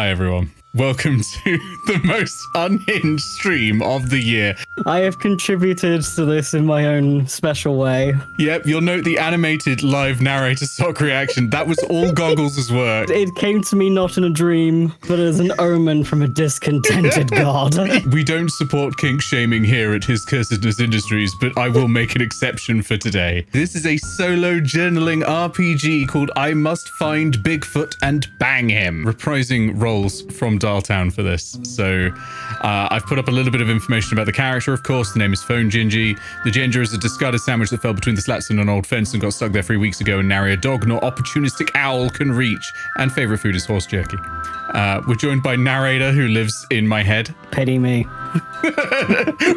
Hi, everyone. Welcome to the most unhinged stream of the year. I have contributed to this in my own special way. Yep, you'll note the animated live narrator stock reaction. That was all Goggles' work. It came to me not in a dream, but as an omen from a discontented god. We don't support kink shaming here at His Cursedness Industries, but I will make an exception for today. This is a solo journaling RPG called I Must Find Bigfoot and Bang Him, reprising roles from Dialtown for this. So I've put up a little bit of information about the character, of course. The name is Phone Gingy. The gender is a discarded sandwich that fell between the slats and an old fence and got stuck there 3 weeks ago, and nary a dog nor opportunistic owl can reach. And favorite food is horse jerky. We're joined by narrator who lives in my head. Pity me.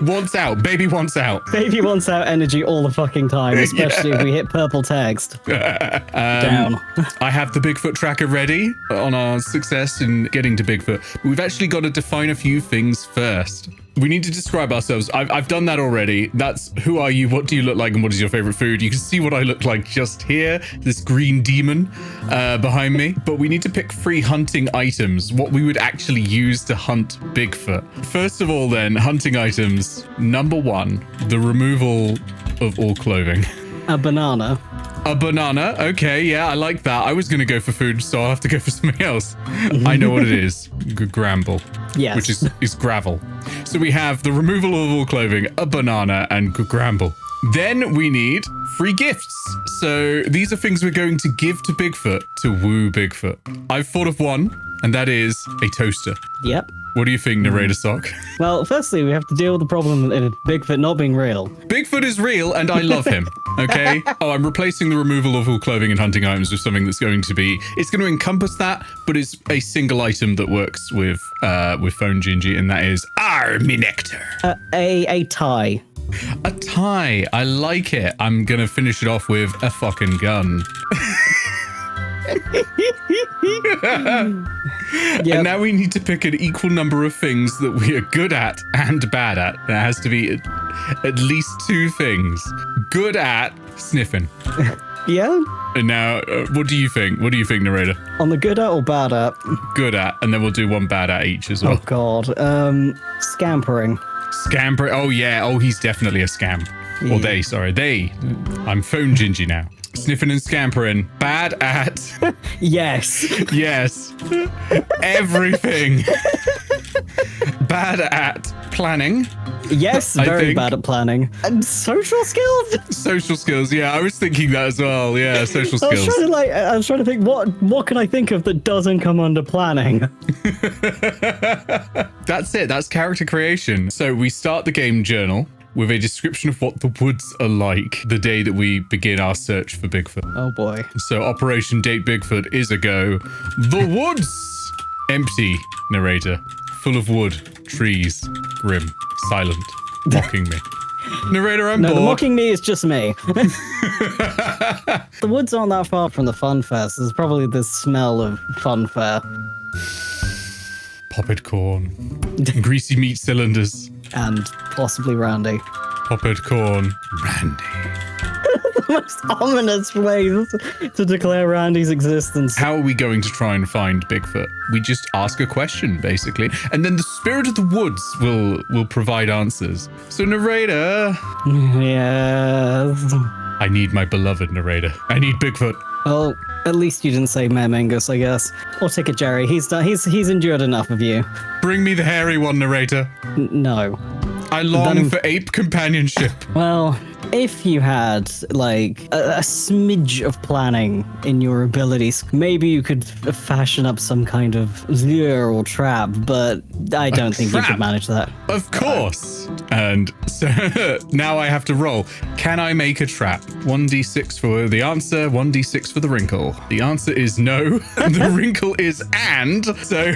Wants out. Baby wants out. Baby wants out energy all the fucking time, especially if we hit purple text. Down. I have the Bigfoot tracker ready on our success in getting to Bigfoot. But we've actually got to define a few things first. We need to describe ourselves. I've done that already. That's who are you, what do you look like, and what is your favorite food. You can see what I look like just here, this green demon behind me. But we need to pick 3 hunting items, what we would actually use to hunt Bigfoot. First of all then, hunting items. Number 1, the removal of all clothing. A banana. A banana. Okay, yeah, I like that. I was going to go for food, so I'll have to go for something else. I know what it is. Gramble. Yes. Which is gravel. So we have the removal of all clothing, a banana, and gramble. Then we need free gifts. So these are things we're going to give to Bigfoot to woo Bigfoot. I've thought of one, and that is a toaster. Yep. What do you think, Narrator Sock? Well, firstly, we have to deal with the problem of Bigfoot not being real. Bigfoot is real, and I love him. Okay? Oh, I'm replacing the removal of all clothing and hunting items with something that's going to be... It's going to encompass that, but it's a single item that works with Phone Gingy, and that is Army Nectar. A tie. A tie. I like it. I'm going to finish it off with a fucking gun. Yep. And now we need to pick an equal number of things that we are good at and bad at. There has to be at least 2 things. Good at sniffing. Yeah? And now, what do you think? What do you think, narrator? On the good at or bad at? Good at, and then we'll do 1 bad at each as well. Oh, God. Scampering. Scamper. Oh, yeah. Oh, he's definitely a scam. Yeah. Or they, sorry. They. I'm Phone Gingy now. Sniffing and scampering. Bad at... Yes. Yes. Everything. Bad at planning. Yes, very bad at planning. And social skills? Social skills, yeah. I was thinking that as well. Yeah, social I was skills. trying to think, what can I think of that doesn't come under planning? That's it. That's character creation. So we start the game journal with a description of what the woods are like the day that we begin our search for Bigfoot. Oh boy. So Operation Date Bigfoot is a go. The woods! Empty, narrator. Full of wood, trees, grim, silent, mocking me. Narrator, I'm No, bored. the mocking me is just me. The woods aren't that far from the fun fair, so there's probably the smell of fun fair. Popped corn. Greasy meat cylinders. And possibly Randy. Popped corn. Randy. The most ominous way to declare Randy's existence. How are we going to try and find Bigfoot? We just ask a question, basically, and then the spirit of the woods will provide answers. So, narrator... Yes. I need my beloved narrator. I need Bigfoot. Well, at least you didn't say Mare Mingus, I guess. Or Ticket Jerry. He's endured enough of you. Bring me the hairy one, narrator. No. I long for ape companionship. Well, if you had, like, a smidge of planning in your abilities, maybe you could fashion up some kind of lure or trap, but I don't think you could manage that. Of course. And so now I have to roll. Can I make a trap? 1d6 for the answer, 1d6 for the wrinkle. The answer is no. The wrinkle is and. So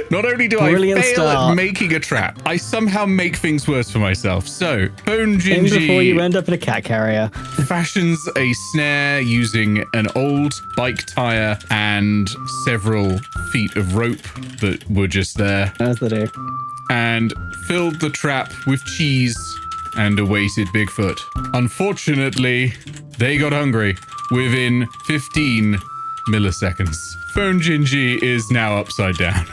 not only do Brilliant I fail start. at making a trap, I somehow make things worse for myself. So Phone Aim before you Gingy end up in a cat carrier. fashions a snare using an old bike tire and several feet of rope that were just there, As they do. and filled the trap with cheese and awaited Bigfoot. Unfortunately, they got hungry. Within 15 milliseconds. Phone Gingy is now upside down,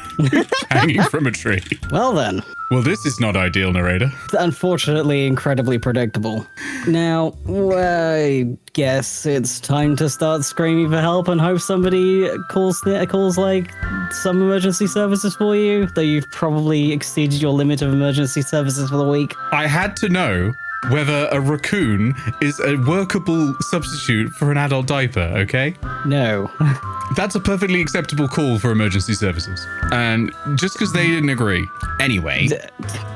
hanging from a tree. Well then, Well, this is not ideal, narrator. unfortunately incredibly predictable. Now, I guess it's time to start screaming for help and hope somebody calls like some emergency services for you, though you've probably exceeded your limit of emergency services for the week. I had to know whether a raccoon is a workable substitute for an adult diaper, okay? No. That's a perfectly acceptable call for emergency services. And just because they didn't agree. Anyway,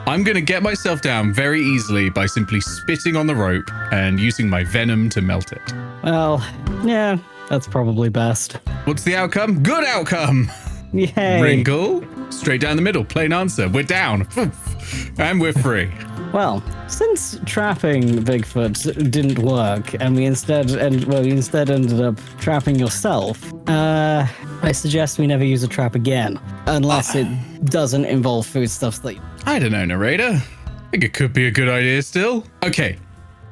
I'm going to get myself down very easily by simply spitting on the rope and using my venom to melt it. Well, yeah, that's probably best. What's the outcome? Good outcome! Yay. Wrinkle. Straight down the middle. Plain answer. We're down. And we're free. Well, since trapping Bigfoot didn't work, and we instead ended up trapping yourself, I suggest we never use a trap again, unless it doesn't involve foodstuffs that. I don't know, narrator. I think it could be a good idea still. Okay.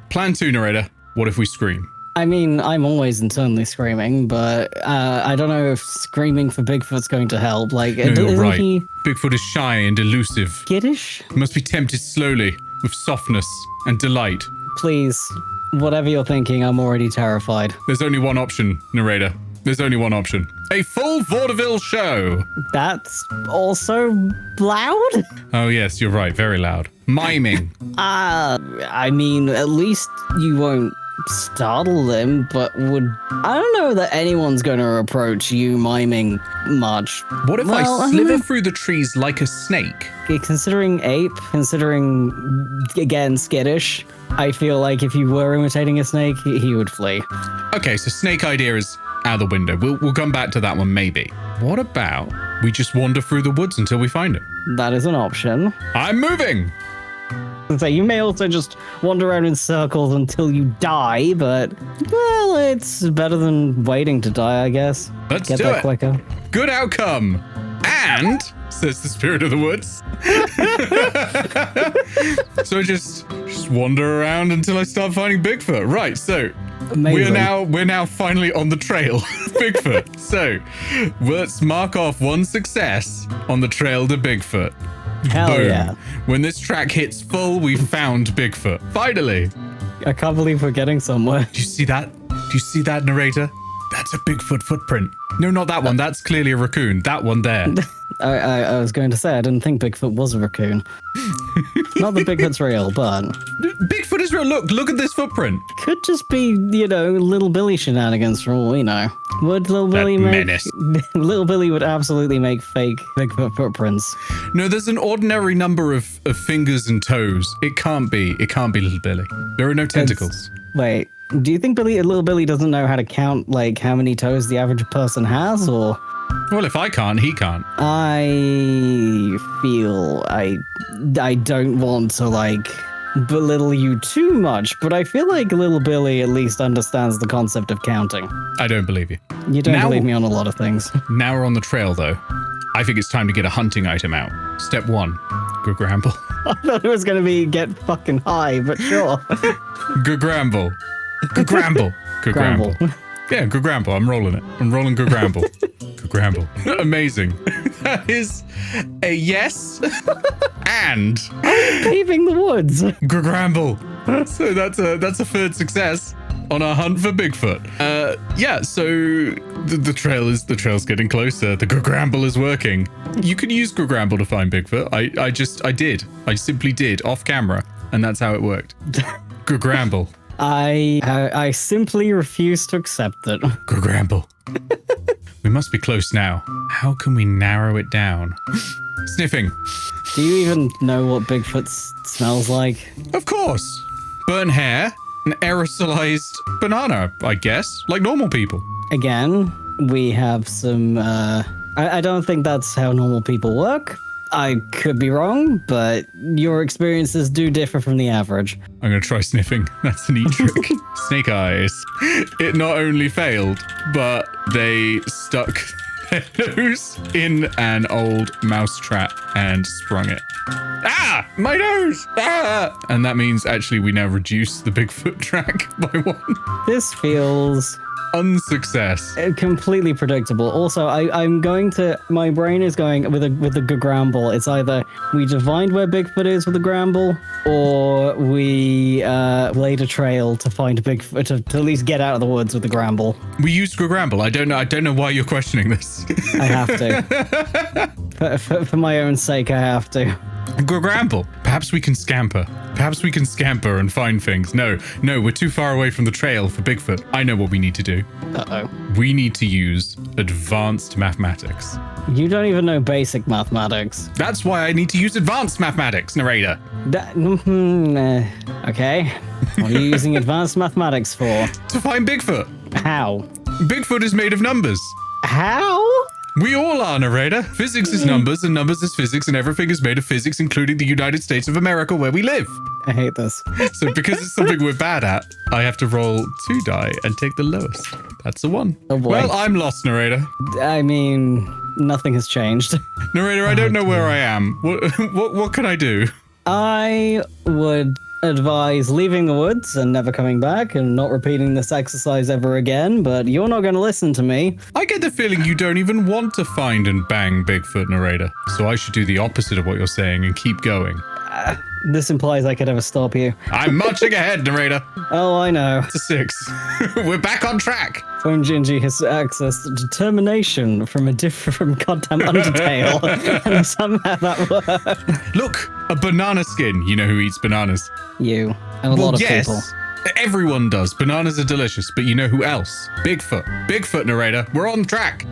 Plan 2, narrator. What if we scream? I mean, I'm always internally screaming, but I don't know if screaming for Bigfoot's going to help. Like, No, you're isn't right. he Bigfoot is shy and elusive. skittish? He must be tempted slowly, with softness and delight. Please, whatever you're thinking, I'm already terrified. There's only one option, narrator. There's only one option. A full vaudeville show. That's also loud? Oh, yes, you're right. Very loud. Miming. I mean, at least you won't startle them, but I don't know that anyone's going to approach you miming much. What if Well, I I slither don't through the trees like a snake? know. Considering ape, considering, again, skittish, I feel like if you were imitating a snake, he would flee. Okay, so snake idea is out the window. We'll come back to that one maybe. What about we just wander through the woods until we find him? That is an option. I'm moving. So you may also just wander around in circles until you die, but, well, it's better than waiting to die, I guess. Let's Get do there it. quicker. Good outcome. And, says the spirit of the woods. So just wander around until I start finding Bigfoot. Right, so Amazing. we're now finally on the trail of Bigfoot. So let's mark off one success on the trail to Bigfoot. Hell Boom. yeah. When this track hits full, we found Bigfoot. Finally. I can't believe we're getting somewhere. Do you see that? Do you see that, narrator? That's a Bigfoot footprint. No, not that one. That's clearly a raccoon. That one there. I was going to say, I didn't think Bigfoot was a raccoon. Not that Bigfoot's real, but Bigfoot is real. Look at this footprint. could just be, Little Billy shenanigans for all we know. Would Little Billy make... menace. Little Billy would absolutely make fake Bigfoot footprints. No, there's an ordinary number of fingers and toes. It can't be Little Billy. There are no tentacles. Wait, do you think Little Billy doesn't know how to count, like, how many toes the average person has, or... Well, if I can't, he can't. I feel I don't want to, like, belittle you too much, but I feel like Little Billy at least understands the concept of counting. I don't believe you. You don't Now- believe me on a lot of things. Now we're on the trail, though. I think it's time to get a hunting item out. Step 1. Good gramble. I thought it was going to be get fucking high, but sure. Good gramble. Good gramble. Good Gramble. gramble. Yeah, good gramble. I'm rolling it. I'm rolling good gramble. Good gramble. Amazing. That is a yes and Paving the woods. good gramble. So that's a third success on our hunt for Bigfoot. Yeah. So the trail's getting closer. The good gramble is working. You can use good gramble to find Bigfoot. I simply did off camera, and that's how it worked. Good gramble. I simply refuse to accept it. Good gramble. We must be close now. How can we narrow it down? Sniffing. Do you even know what Bigfoot smells like? Of course. Burnt hair. An aerosolized banana, I guess. Like normal people. Again, we have some, I don't think that's how normal people work. I could be wrong, but your experiences do differ from the average. I'm going to try sniffing. That's a neat trick. Snake eyes. It not only failed, but they stuck their nose in an old mouse trap and sprung it. Ah! My nose! Ah! And that means actually we now reduce the Bigfoot track by 1. This feels unsuccess. Completely predictable. Also, I'm going to. My brain is going with the Gramble. It's either we divined where Bigfoot is with the Gramble, or we laid a trail to find Bigfoot to at least get out of the woods with the Gramble. We used Gramble. I don't know why you're questioning this. I have to. For my own sake, I have to. Gramble. Perhaps we can scamper. Perhaps we can scamper and find things. No, we're too far away from the trail for Bigfoot. I know what we need to do. Uh-oh. We need to use advanced mathematics. You don't even know basic mathematics. That's why I need to use advanced mathematics, narrator. Okay. What are you using advanced mathematics for? To find Bigfoot. How? Bigfoot is made of numbers. How? We all are, narrator. Physics is numbers, and numbers is physics, and everything is made of physics, including the United States of America, where we live. I hate this. So because it's something we're bad at, I have to roll 2 die and take the lowest. That's a 1. Oh boy. Well, I'm lost, narrator. I mean, nothing has changed. Narrator, I don't know where I am. What can I do? I would advise leaving the woods and never coming back and not repeating this exercise ever again, but you're not going to listen to me. I get the feeling you don't even want to find and bang Bigfoot, narrator. So I should do the opposite of what you're saying and keep going. This implies I could ever stop you. I'm marching ahead, narrator. Oh, I know. It's a 6. We're back on track. Phone Gingy has accessed determination from goddamn Undertale, and somehow that worked. Look, a banana skin. You know who eats bananas? You and a lot of people. Everyone does. Bananas are delicious, but you know who else? Bigfoot. Bigfoot, narrator. We're on track.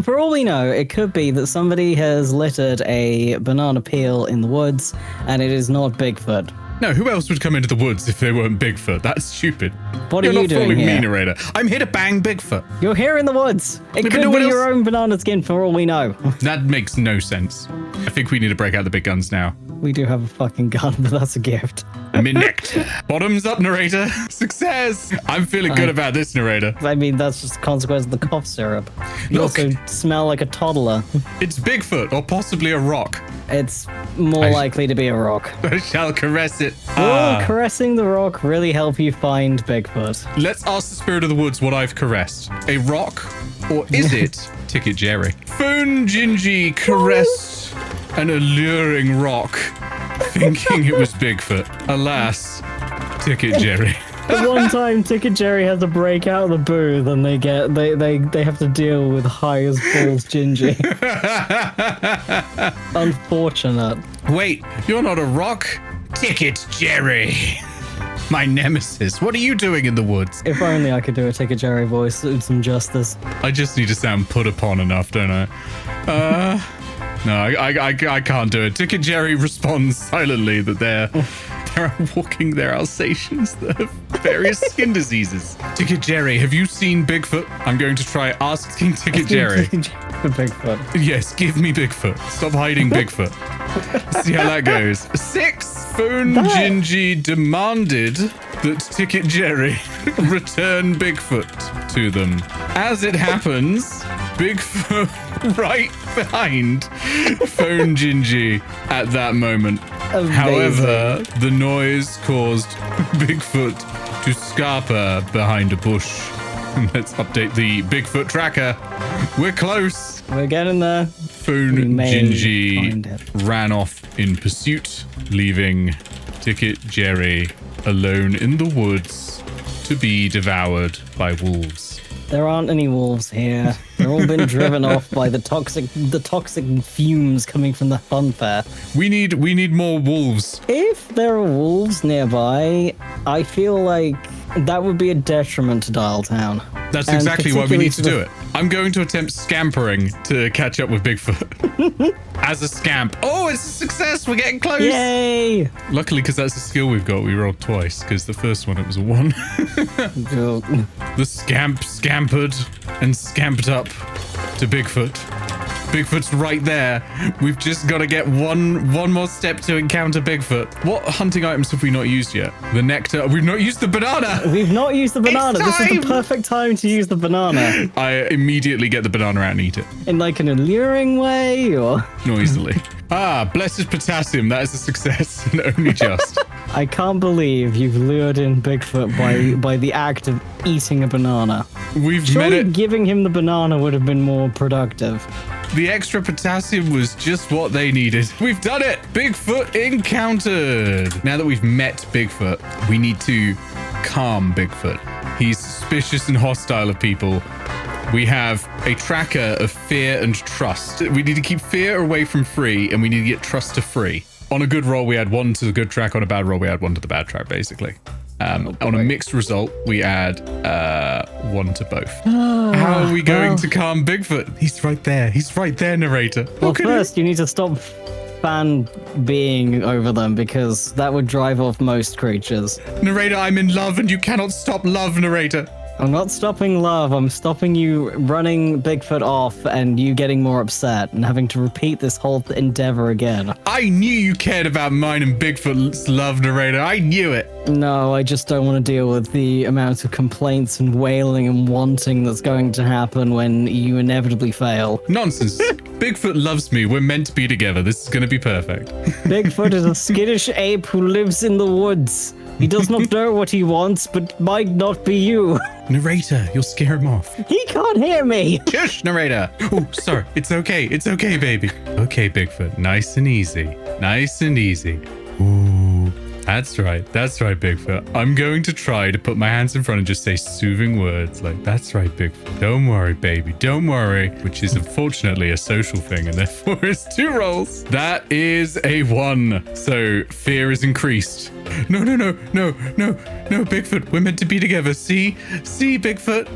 For all we know, it could be that somebody has littered a banana peel in the woods, and it is not Bigfoot. No, who else would come into the woods if they weren't Bigfoot? That's stupid. What are you doing You're not here? following me, narrator. I'm here to bang Bigfoot. You're here in the woods. It But could no be one else- your own banana skin for all we know. That makes no sense. I think we need to break out the big guns now. We do have a fucking gun, but that's a gift. Mid-necked. Bottoms up, narrator. Success. I'm feeling good about this, narrator. I mean, that's just a consequence of the cough syrup. You Look. also smell like a toddler. It's Bigfoot, or possibly a rock. It's more likely to be a rock. I shall caress it. Will caressing the rock really help you find Bigfoot? Let's ask the spirit of the woods what I've caressed. A rock? Or is it Ticket Jerry? Phone Gingy caressed an alluring rock, thinking it was Bigfoot. Alas, Ticket Jerry. The one time Ticket Jerry has to break out of the booth and they have to deal with high as balls Gingy. Unfortunate. Wait, you're not a rock? Ticket Jerry. My nemesis. What are you doing in the woods? If only I could do a Ticket Jerry voice with some justice. I just need to sound put upon enough, don't I? No, I can't do it. Ticket Jerry responds silently that they're walking their Alsatians that have various skin diseases. Ticket Jerry, have you seen Bigfoot? I'm going to try asking Ticket Jerry. For Bigfoot. Yes, give me Bigfoot. Stop hiding Bigfoot. See how that goes. 6. Phone Gingy demanded that Ticket Jerry return Bigfoot to them. As it happens, Bigfoot right behind Phone Gingy at that moment. Amazing. However, the noise caused Bigfoot to scarper behind a bush. Let's update the Bigfoot tracker. We're close. We're getting there. Phone may find Gingy it. ran off in pursuit, leaving Ticket Jerry alone in the woods to be devoured by wolves. There aren't any wolves here. They've all been driven off by the toxic fumes coming from the fun fair. We need more wolves. If there are wolves nearby, I feel like that would be a detriment to Dialtown. That's And exactly why we particularly need to do it. I'm going to attempt scampering to catch up with Bigfoot. As a scamp. Oh, it's a success. We're getting close. Yay! Luckily, because that's a skill we've got, we rolled twice, because the first one, it was a 1. The scamp scampered and scamped up to Bigfoot. Bigfoot's right there. We've just got to get one more step to encounter Bigfoot. What hunting items have we not used yet? The nectar. We've not used the banana. We've not used the banana. This is the time! perfect time to use the banana. I immediately get the banana out and eat it. In like an alluring way, or... Noisily. Blessed potassium. That is a success, and only just. I can't believe you've lured in Bigfoot by the act of eating a banana. We've met Surely it. giving him the banana would have been more productive. The extra potassium was just what they needed. We've done it. Bigfoot encountered. Now that we've met Bigfoot, we need to calm Bigfoot. He's suspicious and hostile of people. We have a tracker of fear and trust. We need to keep fear away from free, and we need to get trust to free. On a good roll, we add 1 to the good track. On a bad roll, we add 1 to the bad track, basically. On a mixed result, we add 1 to both. How are we going to calm Bigfoot? He's right there. He's right there, narrator. Well, Look at him. first, you need to stop fan being over them because that would drive off most creatures. Narrator, I'm in love and you cannot stop love, narrator. I'm not stopping love. I'm stopping you running Bigfoot off and you getting more upset and having to repeat this whole endeavor again. I knew you cared about mine and Bigfoot's love, narrator. I knew it. No, I just don't want to deal with the amount of complaints and wailing and wanting that's going to happen when you inevitably fail. Nonsense. Bigfoot loves me. We're meant to be together. This is going to be perfect. Bigfoot is a skittish ape who lives in the woods. He does not know what he wants, but might not be you. Narrator, you'll scare him off. He can't hear me. Shush, narrator. Oh, sorry. It's okay. It's okay, baby. Okay, Bigfoot. Nice and easy. Nice and easy. Ooh. That's right. That's right, Bigfoot. I'm going to try to put my hands in front and just say soothing words like, that's right, Bigfoot. Don't worry, baby. Don't worry. Which is unfortunately a social thing and therefore it's 2 rolls. That is a 1. So fear is increased. No, Bigfoot. We're meant to be together. See, Bigfoot.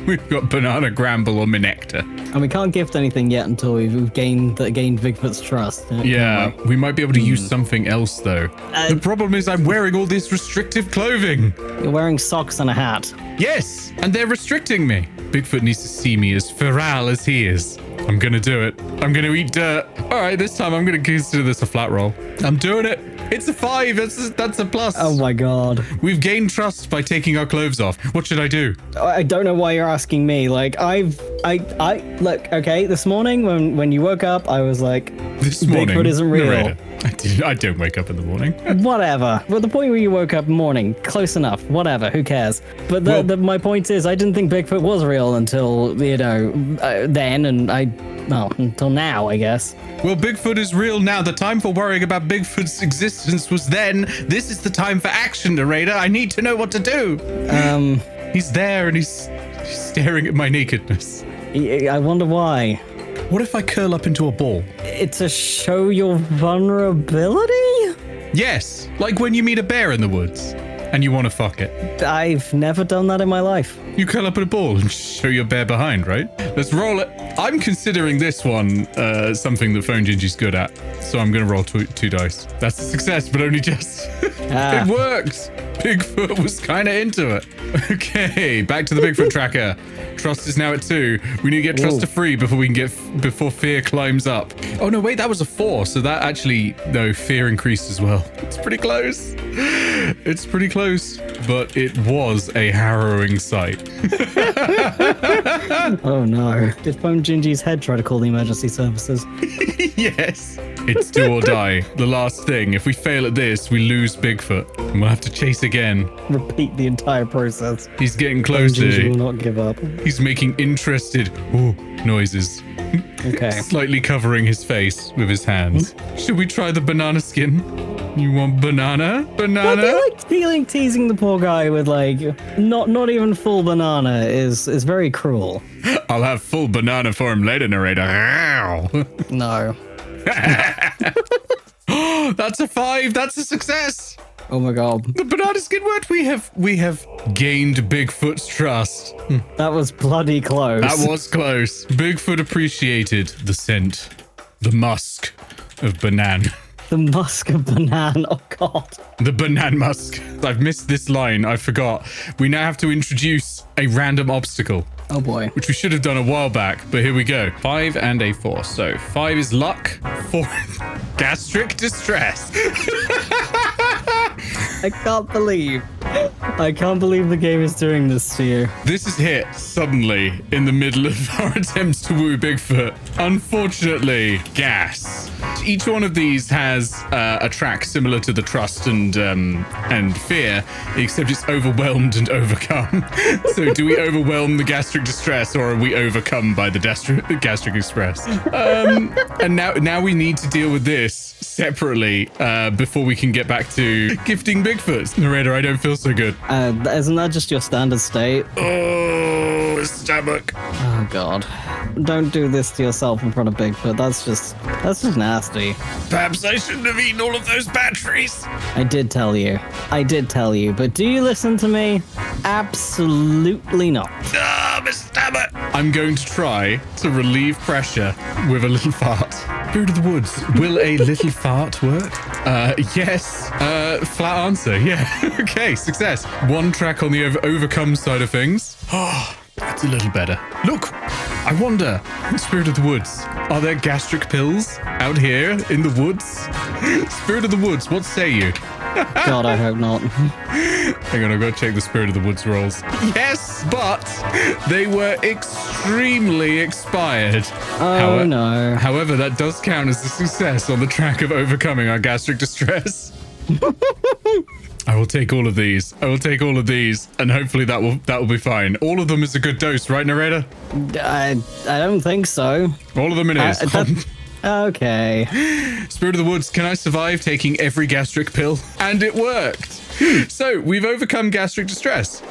We've got banana gramble on my nectar. And we can't gift anything yet until we've gained Bigfoot's trust. Yeah, we might be able to use something else though. The problem is I'm wearing all this restrictive clothing. You're wearing socks and a hat. Yes, and they're restricting me. Bigfoot needs to see me as feral as he is. I'm gonna do it. I'm gonna eat dirt. All right, this time I'm gonna consider this a flat roll. I'm doing it. It's a 5. That's a plus. Oh my god. We've gained trust by taking our clothes off. What should I do? I don't know why you're asking me. Like, I look, okay, this morning when you woke up, I was like, This morning, Bigfoot isn't real. narrator, I don't wake up in the morning. Whatever. Well, the point where you woke up morning, close enough. Whatever. Who cares? But Well- my point is, I didn't think Bigfoot was real until then, and until now, I guess. Well, Bigfoot is real now. The time for worrying about Bigfoot's existence was then. This is the time for action, narrator. I need to know what to do. He's there and he's staring at my nakedness. I wonder why. What if I curl up into a ball? It's to show your vulnerability? Yes, like when you meet a bear in the woods and you want to fuck it. I've never done that in my life. You curl up in a ball and show your bare behind, right? Let's roll it. I'm considering this one something that Phone Gingy's good at. So I'm going to roll 2 dice. That's a success, but only just. It works. Bigfoot was kind of into it. Okay, back to the Bigfoot tracker. Trust is now at 2. We need to get trust to 3 before fear climbs up. Oh no, wait, that was a 4. So that actually, no, fear increased as well. It's pretty close. It's pretty close, but it was a harrowing sight. Oh no. Did Phone Gingy's head try to call the emergency services? Yes. It's do or die. The last thing. If we fail at this, we lose Bigfoot. And we'll have to chase again. Repeat the entire process. He's getting Phone Gingy closer. will not give up. He's making interested noises. Okay. Slightly covering his face with his hands. Should we try the banana skin? You want banana? I Banana? feel like teasing the poor guy with like not even full banana is very cruel. I'll have full banana for him later, narrator. No. That's a 5. That's a success. Oh my god. The banana skin worked. We have gained Bigfoot's trust. That was bloody close. That was close. Bigfoot appreciated the scent, the musk of banana. the musk of banana. Oh god. The banana musk. I've missed this line. I forgot. We now have to introduce a random obstacle, Oh boy. which we should have done a while back, but here we go. 5 and a 4. So 5 is luck, 4 gastric distress. I can't believe the game is doing this to you. This is hit suddenly in the middle of our attempts to woo Bigfoot. Unfortunately, gas each one of these has a track similar to the trust and fear, except it's overwhelmed and overcome. So do we overwhelm the gastric distress, or are we overcome by the gastric express? And now we need to deal with this separately before we can get back to gifting Bigfoot. Narrator, I don't feel so good. Isn't that just your standard state? Oh, stomach. Oh god. Don't do this to yourself in front of Bigfoot. That's just nasty. Perhaps I shouldn't have eaten all of those batteries. I did tell you, but do you listen to me? Absolutely not. Ah, my stomach. I'm going to try to relieve pressure with a little fart. Spirit of the woods, will a little fart work? Yes. Flat answer, yeah. Okay, success. One track on the overcome side of things. Oh, that's a little better. Look, I wonder, Spirit of the woods, are there gastric pills out here in the woods? Spirit of the woods, what say you? God, I hope not. Hang on, I've got to check the Spirit of the Woods rolls. Yes, but they were extremely expired. Oh, no. However, that does count as a success on the track of overcoming our gastric distress. I will take all of these. And hopefully that will be fine. All of them is a good dose, right, narrator? I don't think so. All of them it is. Okay. Spirit of the Woods, can I survive taking every gastric pill? And it worked. So we've overcome gastric distress.